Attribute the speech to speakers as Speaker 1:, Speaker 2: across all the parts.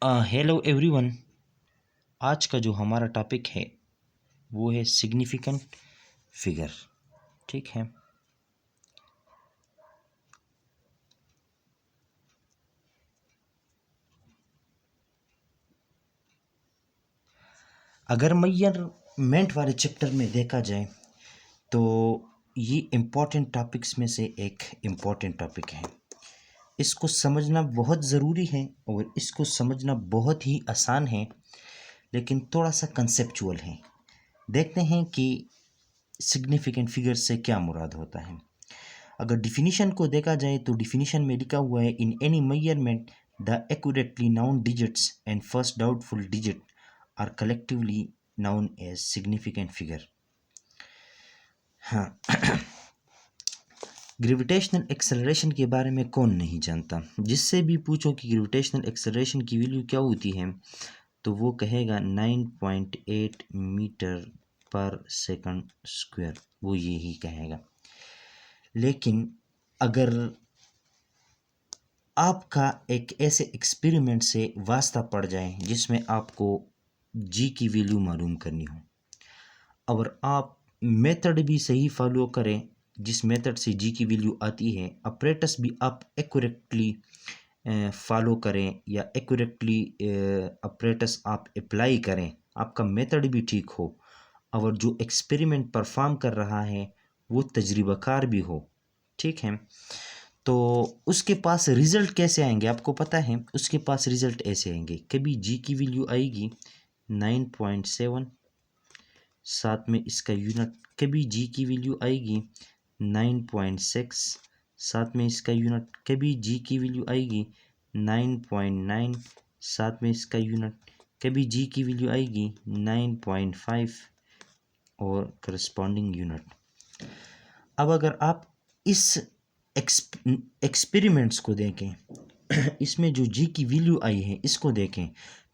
Speaker 1: Hello everyone. आज का जो हमारा टॉपिक है वो है सिग्निफिकेंट फिगर। ठीक है। अगर मेजरमेंट वाले चैप्टर में देखा जाए तो ये इम्पोर्टेंट टॉपिक्स में से एक इम्पोर्टेंट टॉपिक है। इसको समझना बहुत ज़रूरी है और इसको समझना बहुत ही आसान है, लेकिन थोड़ा सा कंसेप्चुअल है। देखते हैं कि सिग्निफिकेंट फिगर से क्या मुराद होता है। अगर डिफिनीशन को देखा जाए तो डिफिनीशन में लिखा हुआ है, in any measurement the accurately known digits and first doubtful digit are collectively known as significant figure. हाँ, ग्रेविटेशनल एक्सेलरेशन के बारे में कौन नहीं जानता। जिससे भी पूछो कि ग्रेविटेशनल एक्सेलरेशन की वैल्यू क्या होती है तो वो कहेगा 9.8 मीटर पर सेकंड स्क्वायर, वो यही कहेगा। लेकिन अगर आपका एक ऐसे एक्सपेरिमेंट से वास्ता पड़ जाए जिसमें आपको जी की वैल्यू मालूम करनी हो, और आप मेथड भी सही फॉलो करें जिस मेथड से जी की वैल्यू आती है, अपरेटस भी आप एक्यूरेटली फॉलो करें या एक्यूरेटली अपरेटस आप अप्लाई करें, आपका मेथड भी ठीक हो और जो एक्सपेरिमेंट परफॉर्म कर रहा है वो तजर्बाकार भी हो, ठीक है, तो उसके पास रिज़ल्ट कैसे आएंगे आपको पता है। उसके पास रिज़ल्ट ऐसे आएंगे, कभी जी की वैल्यू आएगी 9.7, साथ में इसका यूनिट, कभी जी की वैल्यू आएगी 9.6, साथ में इसका यूनिट, कभी जी की वैल्यू आएगी 9.9, साथ में इसका यूनिट, कभी जी की वैल्यू आएगी 9.5 और करस्पॉन्डिंग यूनिट। अब अगर आप इस एक्सपेरिमेंट्स को देखें, इसमें जो जी की वैल्यू आई है इसको देखें,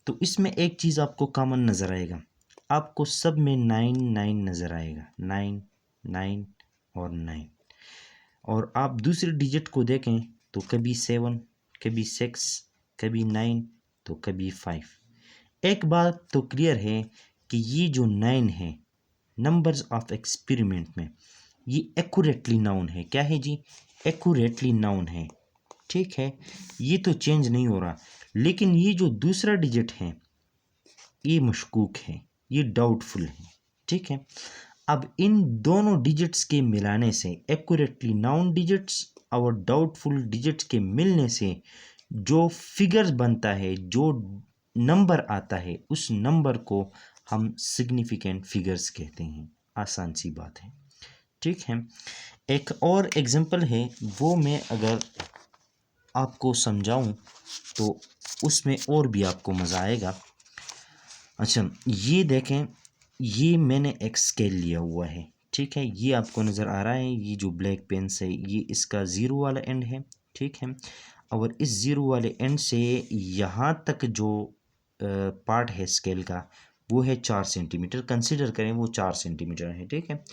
Speaker 1: तो इसमें एक चीज़ आपको कॉमन नज़र आएगा, आपको सब में 9 नज़र आएगा, 9 और 9। और आप दूसरे डिजिट को देखें तो कभी 7, कभी 6, कभी 9 तो कभी 5। एक बात तो क्लियर है कि ये जो 9 है नंबर्स ऑफ एक्सपेरिमेंट में, ये एक्यूरेटली नाउन है। क्या है जी? एक्यूरेटली नाउन है, ठीक है, ये तो चेंज नहीं हो रहा। लेकिन ये जो दूसरा डिजिट है ये मशकूक है, ये डाउटफुल है, ठीक है। अब इन दोनों डिजिट्स के मिलाने से, एक्यूरेटली नाउन डिजिट्स और डाउटफुल डिजिट्स के मिलने से जो फिगर्स बनता है, जो नंबर आता है, उस नंबर को हम सिग्निफिकेंट फिगर्स कहते हैं। आसान सी बात है, ठीक है। एक और एग्जांपल है, वो मैं अगर आपको समझाऊं तो उसमें और भी आपको मज़ा आएगा। अच्छा, ये देखें, ये मैंने एक स्केल लिया हुआ है, ठीक है, ये आपको नज़र आ रहा है, ये जो ब्लैक पेन से, ये इसका ज़ीरो वाला एंड है, ठीक है। और इस ज़ीरो वाले एंड से यहाँ तक जो पार्ट है स्केल का वो है 4 सेंटीमीटर, कंसिडर करें वो 4 सेंटीमीटर है, ठीक है।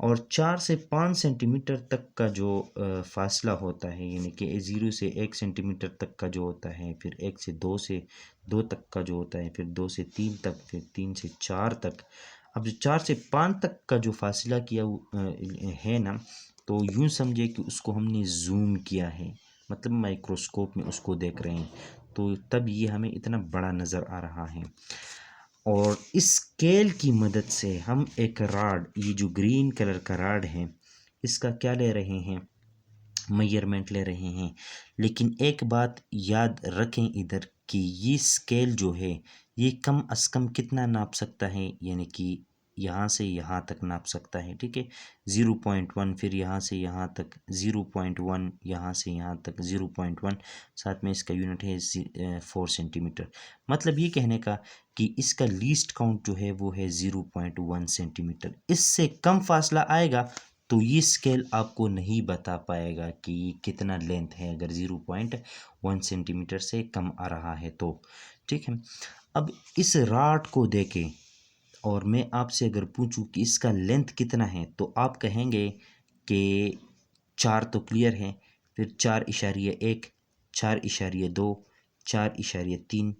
Speaker 1: और 4 से 5 सेंटीमीटर तक का जो फासला होता है, यानी कि 0 से 1 सेंटीमीटर तक का जो होता है, फिर 1 से 2 तक का जो होता है, फिर 2 से 3 तक, फिर 3 से 4 तक। अब जो 4 से 5 तक का जो फासला किया है ना, तो यूँ समझे कि उसको हमने जूम किया है, मतलब माइक्रोस्कोप में उसको देख रहे हैं, तो तब ये हमें इतना बड़ा नज़र आ रहा है। और इस स्केल की मदद से हम एक राड, ये जो ग्रीन कलर का राड है, इसका क्या ले रहे हैं, मेजरमेंट ले रहे हैं। लेकिन एक बात याद रखें इधर कि ये स्केल जो है ये कम अज़ कम कितना नाप सकता है, यानी कि यहाँ से यहाँ तक नाप सकता है, ठीक है। 0.1, फिर यहाँ से यहाँ तक 0.1, यहाँ से यहाँ तक 0.1, साथ में इसका यूनिट है 4 सेंटीमीटर। मतलब ये कहने का कि इसका लीस्ट काउंट जो है वो है 0.1 सेंटीमीटर। इससे कम फासला आएगा तो ये स्केल आपको नहीं बता पाएगा कि ये कितना लेंथ है, अगर 0.1 सेंटीमीटर से कम आ रहा है तो, ठीक है। अब इस राड को देखें और मैं आपसे अगर पूछूं कि इसका लेंथ कितना है, तो आप कहेंगे कि 4 तो क्लियर है, फिर 4.1, 4.2, 4.3,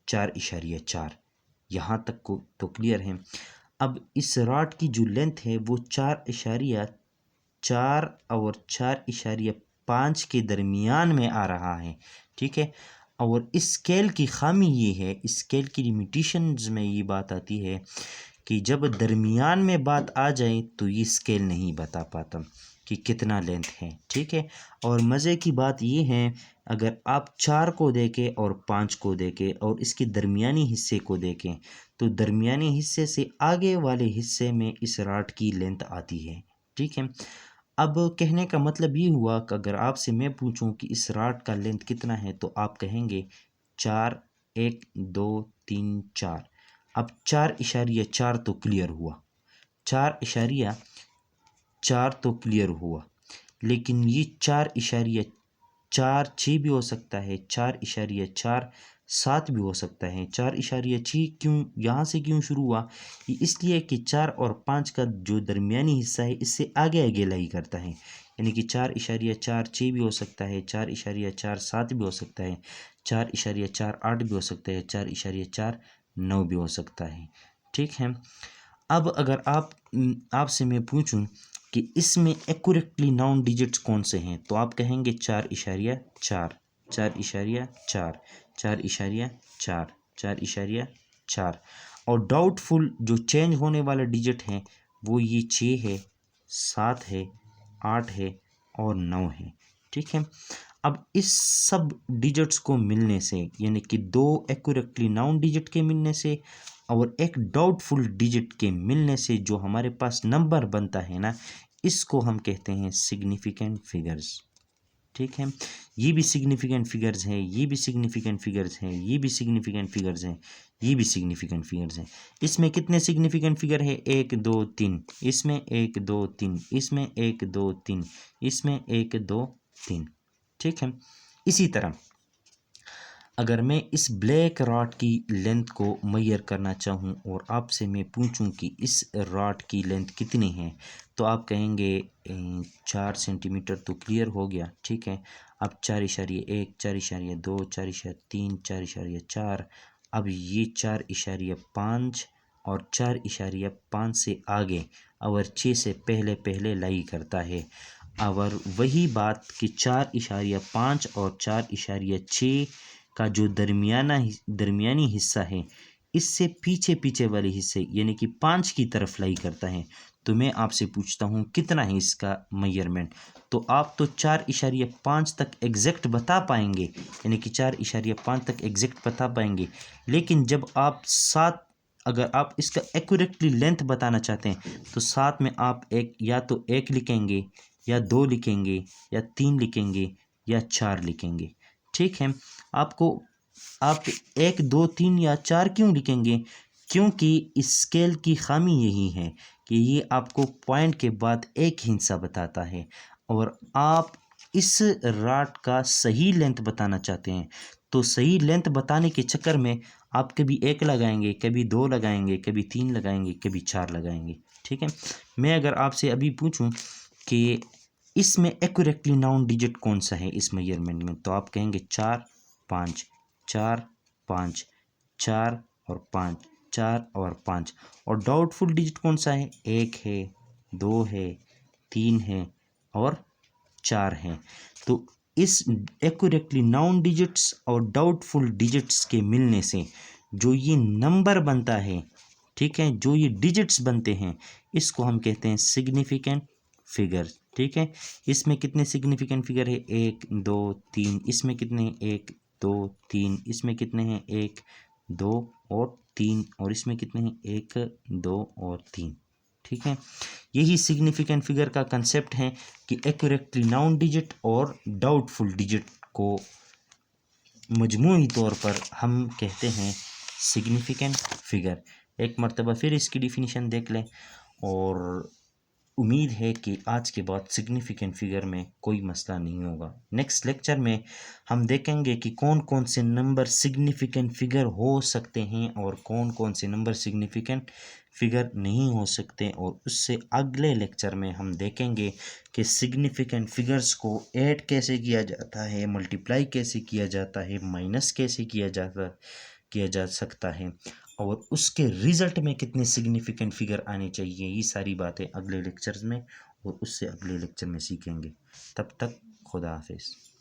Speaker 1: 4.4। यहाँ तक को तो क्लियर है। अब इस रॉड की जो लेंथ है वो 4.4 और 4.5 के दरमियान में आ रहा है, ठीक है। और इस स्केल की खामी ये है, इस स्केल की लिमिटेशंस में ये बात आती है कि जब दरमियान में बात आ जाए तो ये स्केल नहीं बता पाता कि कितना लेंथ है, ठीक है। और मज़े की बात ये है, अगर आप 4 को देखें और 5 को देखें और इसके दरमियानी हिस्से को देखें तो दरमियानी हिस्से से आगे वाले हिस्से में इस रॉड की लेंथ आती है, ठीक है। अब कहने का मतलब ये हुआ कि अगर आपसे मैं पूछूं कि इस रॉड का लेंथ कितना है तो आप कहेंगे 4, 1, 2, 3, 4। अब 4.4 तो क्लियर हुआ, 4.4 तो क्लियर हुआ, लेकिन ये 4.46 भी हो सकता है, 4.47 भी हो सकता है। 4.6 क्यों यहाँ से क्यों शुरू हुआ, ये इसलिए कि 4 और 5 का जो दरमियानी हिस्सा है इससे आगे आगे लाई करता है, यानी कि 4.46 भी हो सकता है, 4.47 भी हो सकता है, 4.48 भी हो सकता है, 4.49 भी हो सकता है, ठीक है। अब अगर आपसे मैं पूछूं कि इसमें एक्यूरेटली नाउन डिजिट्स कौन से हैं तो आप कहेंगे 4.4, 4.4, 4.4, 4.4। और डाउटफुल जो चेंज होने वाला डिजिट है वो ये 6 है, 7 है, 8 है और 9 है, ठीक है। अब इस सब डिजिट्स को मिलने से, यानी कि 2 एक्यूरेटली नाउन डिजिट के मिलने से और एक डाउटफुल डिजिट के मिलने से जो हमारे पास नंबर बनता है ना, इसको हम कहते हैं सिग्निफिकेंट फिगर्स, ठीक है। ये भी सिग्निफिकेंट फिगर्स हैं, ये भी सिग्निफिकेंट फिगर्स हैं, ये भी सिग्निफिकेंट फिगर्स हैं, ये भी सिग्निफिकेंट फिगर्स हैं। इसमें कितने सिग्निफिकेंट फिगर है, 1 2 3, इसमें 1 2 3, इसमें 1 2 3, इसमें 1 2 3, ठीक है। इसी तरह अगर मैं इस ब्लैक रॉड की लेंथ को मेजर करना चाहूँ और आपसे मैं पूछूं कि इस रॉड की लेंथ कितनी है तो आप कहेंगे 4 सेंटीमीटर तो क्लियर हो गया, ठीक है। अब 4.1, 4.2, 4.3, 4.4, अब ये 4.5 और 4.5 से आगे और 6 से पहले पहले लाई करता है। और वही बात कि 4.5 और 4.6 का जो दरमियानी हिस्सा है इससे पीछे पीछे वाले हिस्से यानी कि 5 की तरफ लाई करता है। तो मैं आपसे पूछता हूँ कितना है इसका मेजरमेंट, तो आप तो 4.5 तक एग्जैक्ट बता पाएंगे, यानी कि 4.5 तक एग्जैक्ट बता पाएंगे। लेकिन जब आप 7, अगर आप इसका एक्यूरेटली लेंथ बताना चाहते हैं तो साथ में आप या तो 1 लिखेंगे या 2 लिखेंगे या 3 लिखेंगे या 4 लिखेंगे, ठीक है। आप 1 2 3 या 4 क्यों लिखेंगे, क्योंकि इस स्केल की खामी यही है कि ये आपको पॉइंट के बाद एक हिस्सा बताता है और आप इस रॉड का सही लेंथ बताना चाहते हैं। तो सही लेंथ बताने के चक्कर में आप कभी 1 लगाएंगे, कभी 2 लगाएंगे, कभी 3 लगाएंगे, कभी 4 लगाएंगे, ठीक है। मैं अगर आपसे अभी पूछूं कि इसमें एक्यूरेटली नाउन डिजिट कौन सा है इस मेजरमेंट में तो आप कहेंगे 4 5, 4 5, 4 और 5, 4 और 5। और डाउटफुल डिजिट कौन सा है, 1 है, 2 है, 3 है और 4 है। तो इस एक्यूरेटली नाउन डिजिट्स और डाउटफुल डिजिट्स के मिलने से जो ये नंबर बनता है, ठीक है, जो ये डिजिट्स बनते हैं इसको हम कहते हैं सिग्निफिकेंट फिगर, ठीक है। इसमें कितने सिग्निफिकेंट फिगर है, 1 2 3, इसमें कितने हैं, 1 2 3, इसमें कितने हैं, 1 2 और 3, और इसमें कितने हैं, 1 2 और 3, ठीक है। यही सिग्निफिकेंट फिगर का कंसेप्ट है कि एक्यूरेटली नाउन डिजिट और डाउटफुल डिजिट को मजमूई तौर पर हम कहते हैं सिग्निफिकेंट फिगर। एक मर्तबा फिर इसकी डिफिनीशन देख लें और उम्मीद है कि आज के बाद सिग्निफिकेंट फिगर में कोई मसला नहीं होगा। नेक्स्ट लेक्चर में हम देखेंगे कि कौन कौन से नंबर सिग्निफिकेंट फिगर हो सकते हैं और कौन कौन से नंबर सिग्निफिकेंट फिगर नहीं हो सकते, और उससे अगले लेक्चर में हम देखेंगे कि सिग्निफिकेंट फिगर्स को ऐड कैसे किया जाता है, मल्टीप्लाई कैसे किया जाता है, माइनस कैसे किया जाता किया जा सकता है और उसके रिजल्ट में कितने सिग्निफिकेंट फिगर आने चाहिए, ये सारी बातें अगले लेक्चर्स में और उससे अगले लेक्चर में सीखेंगे। तब तक खुदा हाफिज़।